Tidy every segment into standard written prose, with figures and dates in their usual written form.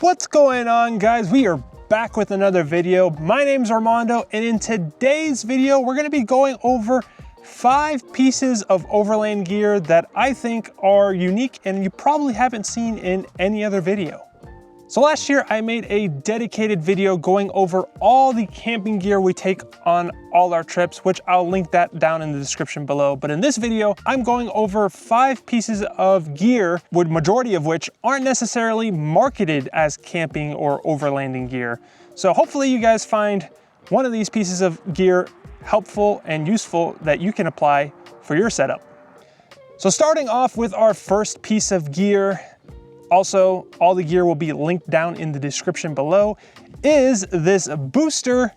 What's going on, guys? We are back with another video. My name's Armando, and in today's video, we're gonna be going over 5 pieces of Overland gear that I think are unique and you probably haven't seen in any other video. So last year, I made a dedicated video going over all the camping gear we take on all our trips, which I'll link that down in the description below. But in this video, I'm going over 5 pieces of gear, with majority of which aren't necessarily marketed as camping or overlanding gear. So hopefully you guys find one of these pieces of gear helpful and useful that you can apply for your setup. So starting off with our first piece of gear, also, all the gear will be linked down in the description below, is this Booster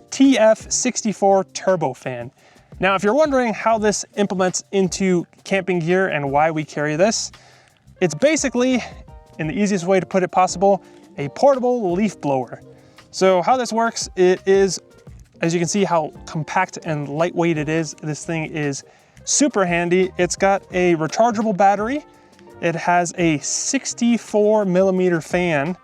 TF64 turbofan. Now, if you're wondering how this implements into camping gear and why we carry this, it's basically, in the easiest way to put it possible, a portable leaf blower. So how this works, it is, as you can see how compact and lightweight it is, this thing is super handy. It's got a rechargeable battery. It has a 64mm fan,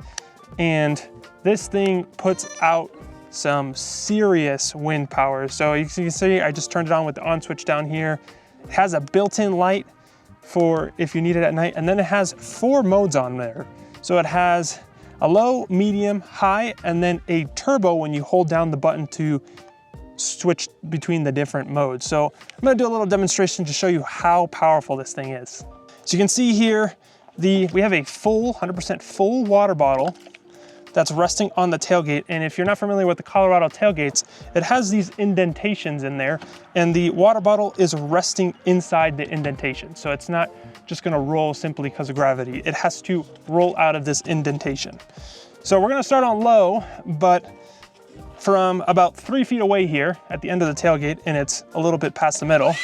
and this thing puts out some serious wind power. So you can see, I just turned it on with the on switch down here. It has a built-in light for if you need it at night, and then it has 4 modes on there. So it has a low, medium, high, and then a turbo when you hold down the button to switch between the different modes. So I'm gonna do a little demonstration to show you how powerful this thing is. So you can see here, we have a full, 100% full water bottle that's resting on the tailgate. And if you're not familiar with the Colorado tailgates, it has these indentations in there, and the water bottle is resting inside the indentation. So it's not just gonna roll simply because of gravity. It has to roll out of this indentation. So we're gonna start on low, but from about 3 feet away here at the end of the tailgate, and it's a little bit past the middle,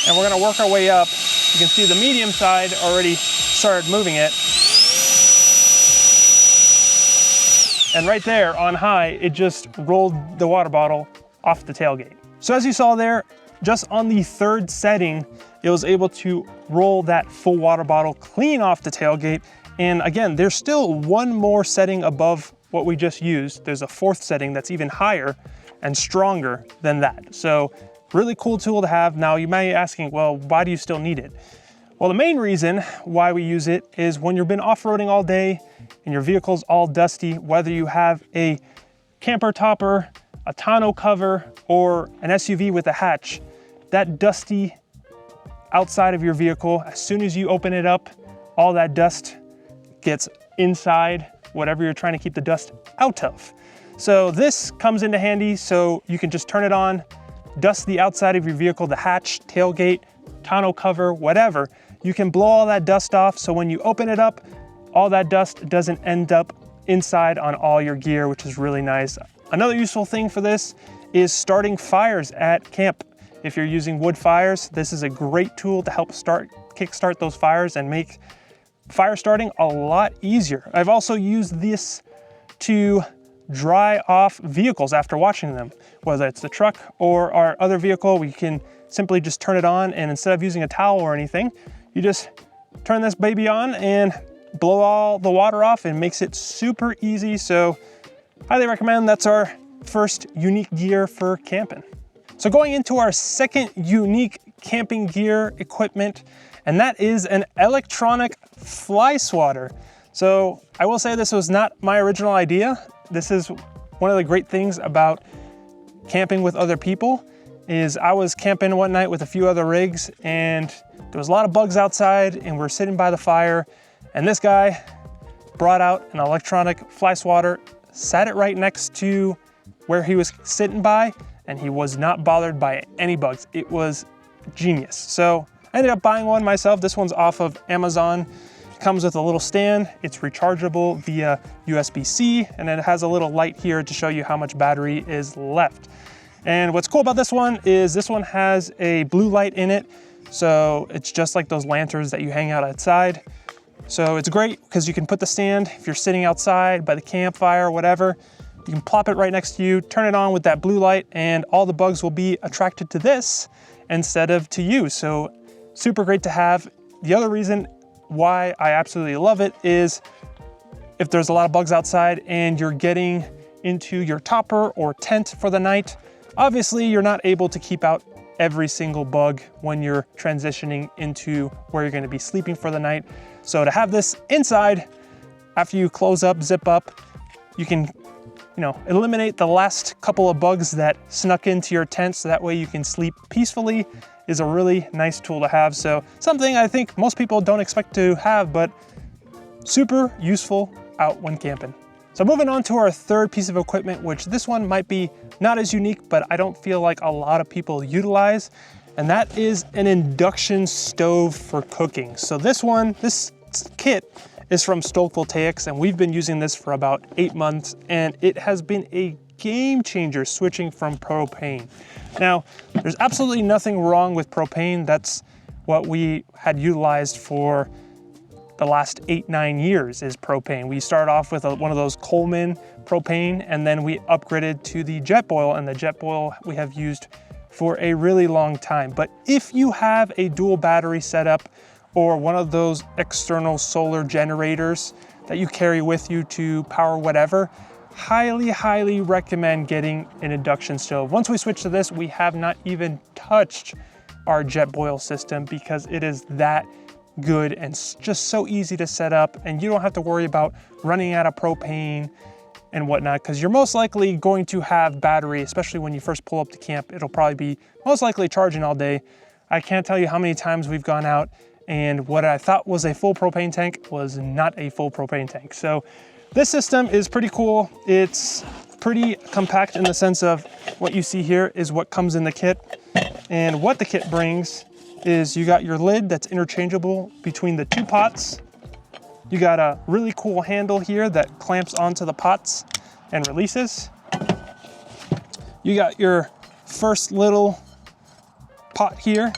and we're gonna work our way up. You can see the medium side already started moving it. And right there on high, it just rolled the water bottle off the tailgate. So as you saw there, just on the 3rd setting, it was able to roll that full water bottle clean off the tailgate. And again, there's still one more setting above what we just used. There's a 4th setting that's even higher and stronger than that. So really cool tool to have. Now you might be asking, well, why do you still need it? Well, the main reason why we use it is when you've been off-roading all day and your vehicle's all dusty, whether you have a camper topper, a tonneau cover, or an SUV with a hatch, that dusty outside of your vehicle, as soon as you open it up, all that dust gets inside whatever you're trying to keep the dust out of. So this comes into handy, so you can just turn it on, dust the outside of your vehicle, the hatch, tailgate, tonneau cover, whatever. You can blow all that dust off, so when you open it up, all that dust doesn't end up inside on all your gear, which is really nice. Another useful thing for this is starting fires at camp. If you're using wood fires, this is a great tool to help kickstart those fires and make fire starting a lot easier. I've also used this to dry off vehicles after washing them, whether it's the truck or our other vehicle. We can simply just turn it on, and instead of using a towel or anything, you just turn this baby on and blow all the water off, and makes it super easy. So highly recommend. That's our first unique gear for camping. So going into our second unique camping gear equipment, and that is an electronic fly swatter. So I will say this was not my original idea. This is one of the great things about camping with other people, is I was camping one night with a few other rigs, and there was a lot of bugs outside, and we're sitting by the fire, and this guy brought out an electronic fly swatter, sat it right next to where he was sitting by, and he was not bothered by any bugs. It was genius. So I ended up buying one myself. This one's off of Amazon. It comes with a little stand. It's rechargeable via USB-C, and it has a little light here to show you how much battery is left. And what's cool about this one is this one has a blue light in it. So it's just like those lanterns that you hang out outside. So it's great because you can put the stand, if you're sitting outside by the campfire or whatever, you can plop it right next to you, turn it on with that blue light, and all the bugs will be attracted to this instead of to you. So super great to have. The other reason why I absolutely love it is if there's a lot of bugs outside and you're getting into your topper or tent for the night, obviously you're not able to keep out every single bug when you're transitioning into where you're gonna be sleeping for the night. So to have this inside, after you close up, zip up, you can eliminate the last couple of bugs that snuck into your tent, so that way you can sleep peacefully, is a really nice tool to have. So something I think most people don't expect to have, but super useful out when camping. So moving on to our third piece of equipment, which this one might be not as unique, but I don't feel like a lot of people utilize, and that is an induction stove for cooking. So this kit is from Stoke Voltaics, and we've been using this for about 8 months, and it has been a game changer switching from propane. Now, there's absolutely nothing wrong with propane. That's what we had utilized for the last 8-9 years is propane. We started off with one of those Coleman propane, and then we upgraded to the Jetboil, and the Jetboil we have used for a really long time. But if you have a dual battery setup or one of those external solar generators that you carry with you to power whatever, highly recommend getting an induction stove. Once we switch to this, we have not even touched our Jetboil system because it is that good and just so easy to set up, and you don't have to worry about running out of propane and whatnot, because you're most likely going to have battery, especially when you first pull up to camp. It'll probably be most likely charging all day. I can't tell you how many times we've gone out and what I thought was a full propane tank was not a full propane tank. So this system is pretty cool. It's pretty compact in the sense of what you see here is what comes in the kit, and what the kit brings is you got your lid that's interchangeable between the 2 pots. You got a really cool handle here that clamps onto the pots and releases. You got your first little pot here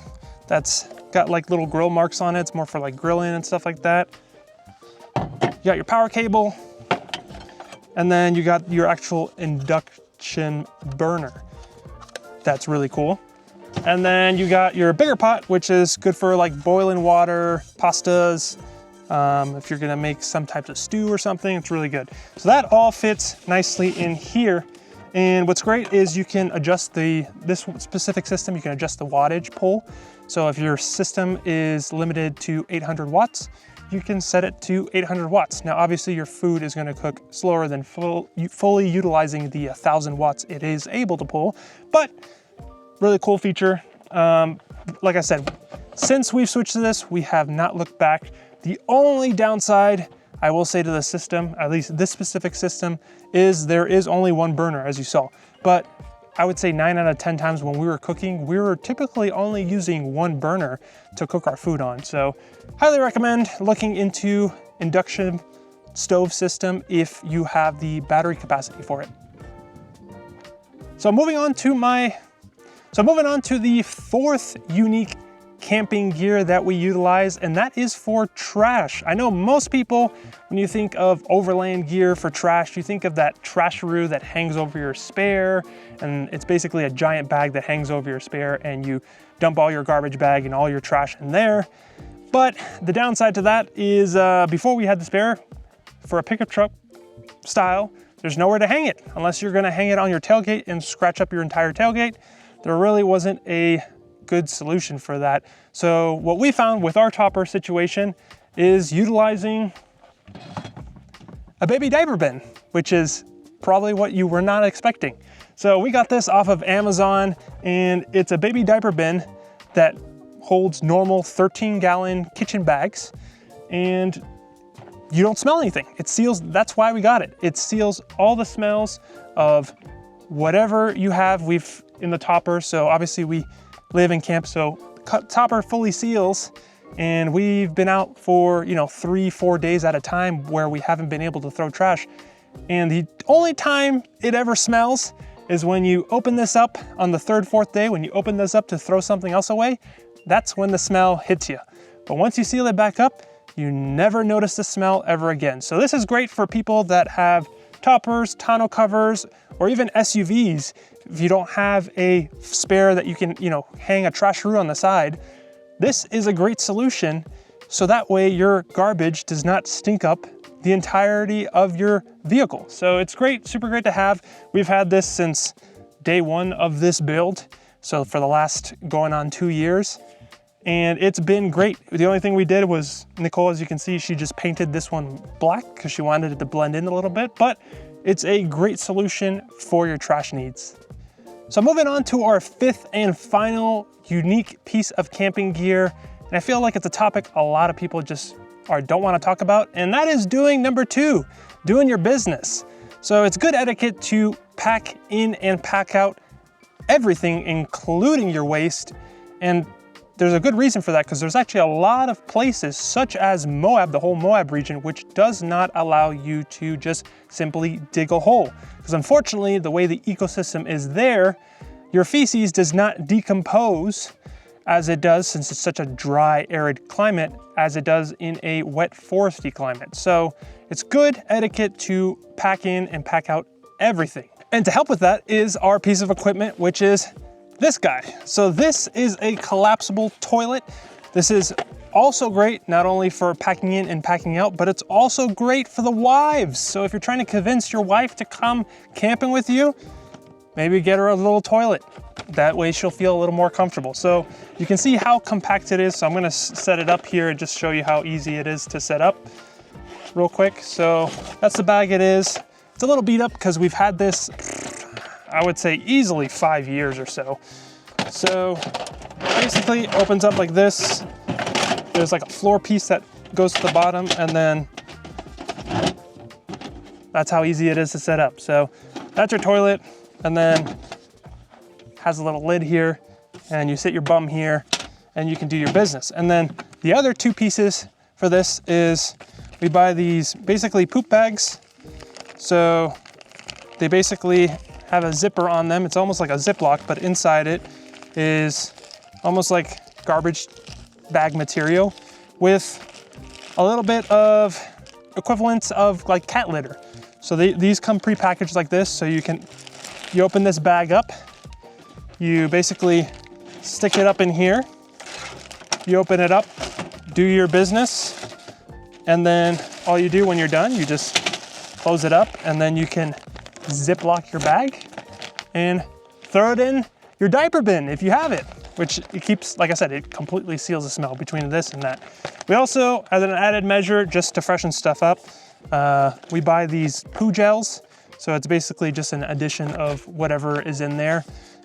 that's got like little grill marks on it. It's more for like grilling and stuff like that. You got your power cable, and then you got your actual induction burner. That's really cool. And then you got your bigger pot, which is good for like boiling water, pastas, if you're gonna make some types of stew or something, it's really good. So that all fits nicely in here. And what's great is you can adjust this specific system, you can adjust the wattage pull. So if your system is limited to 800 watts, you can set it to 800 watts. Now, obviously your food is gonna cook slower than fully utilizing the 1,000 watts it is able to pull, but really cool feature. Like I said, since we've switched to this, we have not looked back. The only downside I will say to the system, at least this specific system, is there is only one burner, as you saw. But I would say 9 out of 10 times when we were cooking, we were typically only using one burner to cook our food on. So highly recommend looking into induction stove system if you have the battery capacity for it. So moving on to the fourth unique camping gear that we utilize, and that is for trash. I know most people, when you think of Overland gear for trash, you think of that trasharoo that hangs over your spare, and it's basically a giant bag that hangs over your spare, and you dump all your garbage bag and all your trash in there. But the downside to that is before we had the spare, for a pickup truck style, there's nowhere to hang it unless you're gonna hang it on your tailgate and scratch up your entire tailgate. There really wasn't a good solution for that. So what we found with our topper situation is utilizing a baby diaper bin, which is probably what you were not expecting. So we got this off of Amazon, and it's a baby diaper bin that holds normal 13-gallon kitchen bags, and you don't smell anything. It seals, that's why we got it. It seals all the smells of whatever you have in the topper. So obviously we live in camp, so the topper fully seals, and we've been out for 3-4 days at a time where we haven't been able to throw trash. And the only time it ever smells is when you open this up on the 3rd, 4th day, when you open this up to throw something else away, that's when the smell hits you. But once you seal it back up, you never notice the smell ever again. So this is great for people that have toppers, tonneau covers, or even SUVs. If you don't have a spare that you can, hang a trasharoo on the side, this is a great solution. So that way your garbage does not stink up the entirety of your vehicle. So it's great, super great to have. We've had this since day one of this build. So for the last going on 2 years, and it's been great. The only thing we did was, Nicole, as you can see, she just painted this one black because she wanted it to blend in a little bit, but it's a great solution for your trash needs. So moving on to our fifth and final unique piece of camping gear, and I feel like it's a topic a lot of people just don't want to talk about, and that is doing number 2, doing your business. So it's good etiquette to pack in and pack out everything, including your waste. And there's a good reason for that, because there's actually a lot of places such as Moab, the whole Moab region, which does not allow you to just simply dig a hole. Because unfortunately, the way the ecosystem is there, your feces does not decompose as it does, since it's such a dry, arid climate, as it does in a wet, foresty climate. So it's good etiquette to pack in and pack out everything. And to help with that is our piece of equipment, which is this guy. So this is a collapsible toilet. This is also great, not only for packing in and packing out, but it's also great for the wives. So if you're trying to convince your wife to come camping with you, maybe get her a little toilet. That way she'll feel a little more comfortable. So you can see how compact it is. So I'm gonna set it up here and just show you how easy it is to set up real quick. So that's the bag it is. It's a little beat up because we've had this, I would say easily 5 years or so. So basically it opens up like this. There's like a floor piece that goes to the bottom, and then that's how easy it is to set up. So that's your toilet, and then has a little lid here, and you sit your bum here and you can do your business. And then the other 2 pieces for this is we buy these basically poop bags. So they basically have a zipper on them. It's almost like a Ziploc, but inside it is almost like garbage bag material with a little bit of equivalents of like cat litter. So these come pre-packaged like this. So you open this bag up, you basically stick it up in here, you open it up, do your business, and then all you do when you're done, you just close it up, and then you can Ziploc your bag and throw it in your diaper bin if you have it, which it keeps, like I said, it completely seals the smell between this and that. We also, as an added measure, just to freshen stuff up, we buy these poo gels. So it's basically just an addition of whatever is in there.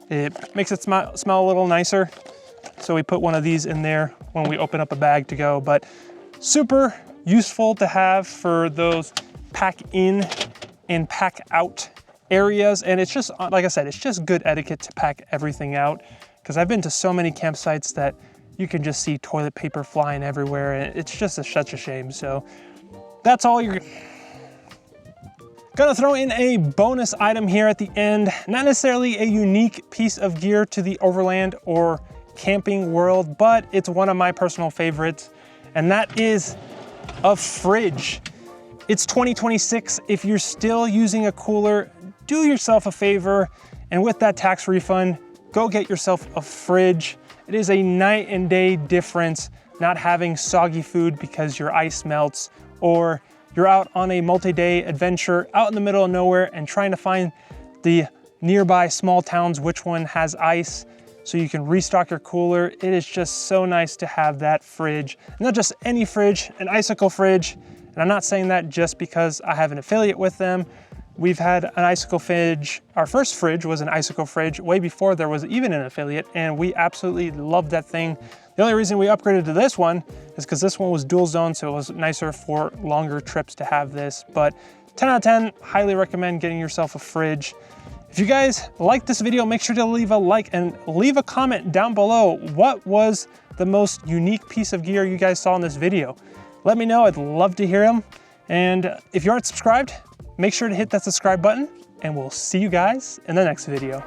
It makes it smell a little nicer. So we put one of these in there when we open up a bag to go, but super useful to have for those pack in and pack out areas. And it's just, like I said, it's just good etiquette to pack everything out, because I've been to so many campsites that you can just see toilet paper flying everywhere, and it's just such a shame. So that's all you're gonna throw in a bonus item here at the end. Not necessarily a unique piece of gear to the Overland or camping world, but it's one of my personal favorites, and that is a fridge. It's 2026. If you're still using a cooler, do yourself a favor, and with that tax refund, go get yourself a fridge. It is a night and day difference not having soggy food because your ice melts, or you're out on a multi-day adventure out in the middle of nowhere and trying to find the nearby small towns which one has ice so you can restock your cooler. It is just so nice to have that fridge. Not just any fridge, an Icicle fridge. And I'm not saying that just because I have an affiliate with them. We've had an Icicle fridge. Our first fridge was an Icicle fridge way before there was even an affiliate, and we absolutely loved that thing. The only reason we upgraded to this one is because this one was dual zone, so it was nicer for longer trips to have this. But 10 out of 10, highly recommend getting yourself a fridge. If you guys like this video, make sure to leave a like and leave a comment down below. What was the most unique piece of gear you guys saw in this video? Let me know, I'd love to hear them. And if you aren't subscribed, make sure to hit that subscribe button, and we'll see you guys in the next video.